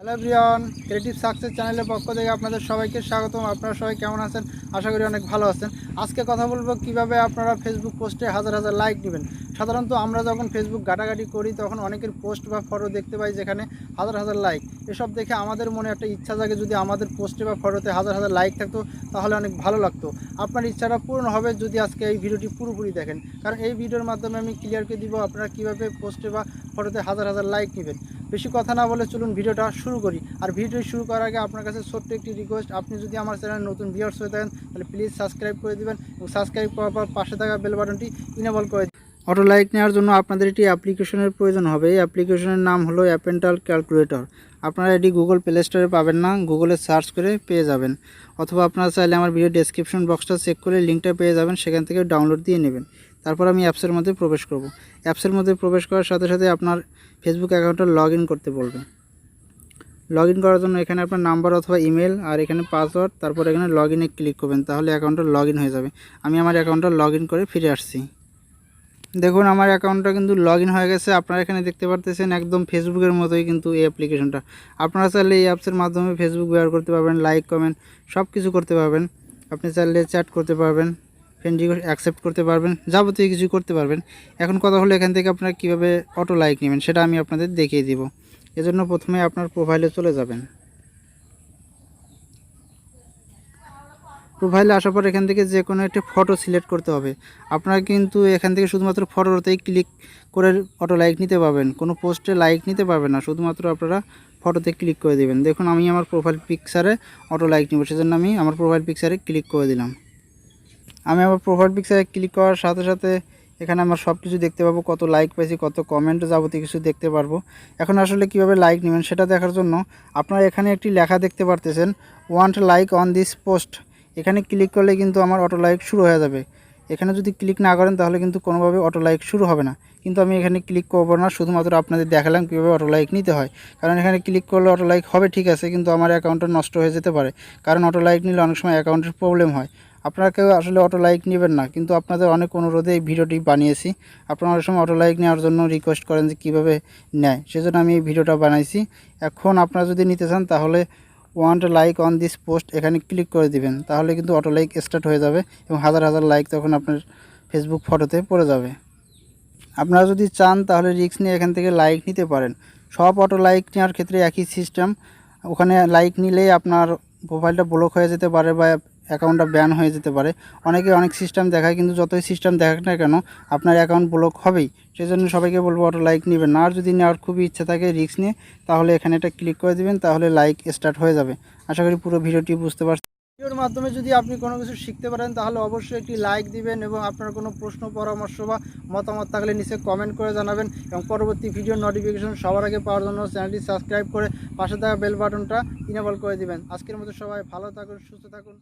Hello everyone, creative success চ্যানেলের পক্ষ থেকে আপনাদের সবাইকে স্বাগতম। আপনারা সবাই কেমন আছেন? আশা করি অনেক ভালো আছেন। আজকে কথা বলবো কিভাবে আপনারা ফেসবুক পোস্টে হাজার হাজার লাইক নেবেন। সাধারণত আমরা যখন ফেসবুক ঘাটাঘাটি করি তখন অনেকের পোস্ট বা ফটো দেখতে পাই যেখানে হাজার হাজার লাইক। এসব দেখে আমাদের মনে একটা ইচ্ছা জাগে, যদি আমাদের পোস্টে বা ফটোতে হাজার হাজার লাইক থাকতো তাহলে অনেক ভালো লাগতো। আপনার ইচ্ছাটা পূরণ হবে যদি আজকে এই ভিডিওটি পুরোপুরি দেখেন, কারণ এই ভিডিওর মাধ্যমে আমি ক্লিয়ার করে দিব আপনারা কীভাবে পোস্টে বা ফটোতে হাজার হাজার লাইক নেবেন। বেশি কথা না বলে চলুন ভিডিওটা শুরু করি। আর ভিডিও শুরু করার আগে আপনার কাছে ছোট্ট একটি রিকোয়েস্ট, আপনি যদি আমার চ্যানেলে নতুন ভিউয়ার্স হয়ে থাকেন তাহলে প্লিজ সাবস্ক্রাইব করে দিবেন এবং সাবস্ক্রাইব করার পর পাশে থাকা বেল বাটনটি ইনেবল করে দিন। অটো লাইক নেওয়ার জন্য আপনাদের একটি অ্যাপ্লিকেশনের প্রয়োজন হবে। এই অ্যাপ্লিকেশনের নাম হলো অ্যাপেন্টাল ক্যালকুলেটর। আপনারা এটি গুগল প্লে স্টোরে পাবেন না, গুগলে সার্চ করে পেয়ে যাবেন, অথবা আপনারা চাইলে আমার ভিডিও ডেসক্রিপশন বক্সটা চেক করে লিঙ্কটা পেয়ে যাবেন, সেখান থেকে ডাউনলোড দিয়ে নেবেন। তারপর আমি অ্যাপসের মধ্যে প্রবেশ করব। অ্যাপসের মধ্যে প্রবেশ করার সাথে সাথে আপনার ফেসবুক অ্যাকাউন্টটা লগ ইন করতে বলবে। লগ ইন করার জন্য এখানে আপনার নাম্বার অথবা ইমেল আর এখানে পাসওয়ার্ড, তারপর এখানে লগ ইনে ক্লিক করবেন, তাহলে অ্যাকাউন্টটা লগ ইন হয়ে যাবে। আমি আমার অ্যাকাউন্টটা লগ ইন করে ফিরে আসছি। দেখুন আমার অ্যাকাউন্টটা কিন্তু লগ ইন হয়ে গেছে। আপনারা এখানে দেখতে পারতেছেন একদম ফেসবুকের মতোই কিন্তু এই অ্যাপ্লিকেশনটা। আপনারা চাইলে এই অ্যাপসের মাধ্যমে ফেসবুক ব্যবহার করতে পারবেন, লাইক কমেন্ট সব কিছু করতে পারবেন। আপনি চাইলে চ্যাট করতে পারবেন, ফ্রেন্ড রিকোয়েস্ট অ্যাকসেপ্ট করতে পারবেন, যাবতীয় কিছু করতে পারবেন। এখন কথা হলো এখান থেকে আপনারা কীভাবে অটো লাইক নেবেন সেটা আমি আপনাদের দেখিয়ে দিব। এজন্য প্রথমে আপনার প্রোফাইলে চলে যাবেন। প্রোফাইলে আসার পর এখান থেকে যে কোনো একটি ফটো সিলেক্ট করতে হবে। আপনারা কিন্তু এখান থেকে শুধুমাত্র ফটোতেই ক্লিক করে অটো লাইক নিতে পারবেন, কোনো পোস্টে লাইক নিতে পারবেন না, শুধুমাত্র আপনারা ফটোতে ক্লিক করে দেবেন। দেখুন আমি আমার প্রোফাইল পিকচারে অটো লাইক নেব, সেজন্য আমি আমার প্রোফাইল পিকচারে ক্লিক করে দিলাম। আমি আমার প্রোফাইল পিকচারে ক্লিক করার সাথে সাথে এখানে আমার সব কিছু দেখতে পাবো, কত লাইক পাইছি, কত কমেন্ট, যাবতীয় কিছু দেখতে পারবো। এখন আসলে কিভাবে লাইক নেবেন সেটা দেখার জন্য আপনারা এখানে একটি লেখা দেখতে পারতেছেন, want like on this post. এখানে ক্লিক করলে কিন্তু আমার অটো লাইক শুরু হয়ে যাবে। এখানে যদি ক্লিক না করেন তাহলে কিন্তু কোনোভাবে অটো লাইক শুরু হবে না। কিন্তু আমি এখানে ক্লিক করব না, শুধুমাত্র আপনাদের দেখালাম কীভাবে অটো লাইক নিতে হয়। কারণ এখানে ক্লিক করলে অটো লাইক হবে ঠিক আছে, কিন্তু আমার অ্যাকাউন্টটা নষ্ট হয়ে যেতে পারে, কারণ অটো লাইক নিলে অনেক সময় অ্যাকাউন্টের প্রবলেম হয়। আপনারা কেউ আসলে অটো লাইক নেবেন না, কিন্তু আপনাদের অনেক অনুরোধে এই ভিডিওটি বানিয়েছি। আপনারা অনেক সময় অটো লাইক নেওয়ার জন্য রিকোয়েস্ট করেন যে কীভাবে নেয়, সেজন্য আমি এই ভিডিওটা বানাইছি। এখন আপনারা যদি নিতে চান তাহলে want like on this post এখানে ক্লিক করে দিবেন, তাহলে কিন্তু অটো লাইক স্টার্ট হয়ে যাবে এবং হাজার হাজার লাইক তখন আপনার ফেসবুক ফটোতে পড়ে যাবে। আপনারা যদি চান তাহলে রিস্ক নিয়ে এখান থেকে লাইক নিতে পারেন। সব অটো লাইক নেওয়ার ক্ষেত্রে একই সিস্টেম। ওখানে লাইক নিলেই আপনার প্রোফাইলটা ব্লক হয়ে যেতে পারে বা অ্যাকাউন্টটা ব্যান হয়ে যেতে পারে। অনেকে অনেক সিস্টেম দেখায়, কিন্তু যতই সিস্টেম দেখাক না কেন আপনার অ্যাকাউন্ট ব্লক হবেই। সেই জন্য সবাইকে বলবো অটো লাইক নেবেন না। আর যদি নেওয়ার খুবই ইচ্ছা থাকে রিস্ক নিয়ে, তাহলে এখানে এটা ক্লিক করে দিবেন, তাহলে লাইক স্টার্ট হয়ে যাবে। আশা করি পুরো ভিডিওটি বুঝতে পারছেন। ভিডিওর মাধ্যমে যদি আপনি কোনো কিছু শিখতে পারেন তাহলে অবশ্যই একটি লাইক দিবেন এবং আপনার কোনো প্রশ্ন পরামর্শ বা মতামত থাকলে নিচে কমেন্ট করে জানাবেন। এবং পরবর্তী ভিডিওর নোটিফিকেশন সবার আগে পাওয়ার জন্য চ্যানেলটি সাবস্ক্রাইব করে পাশে থাকা বেল বাটনটা ইনেবল করে দিবেন। আজকের মতো সবাই ভালো থাকুন, সুস্থ থাকুন।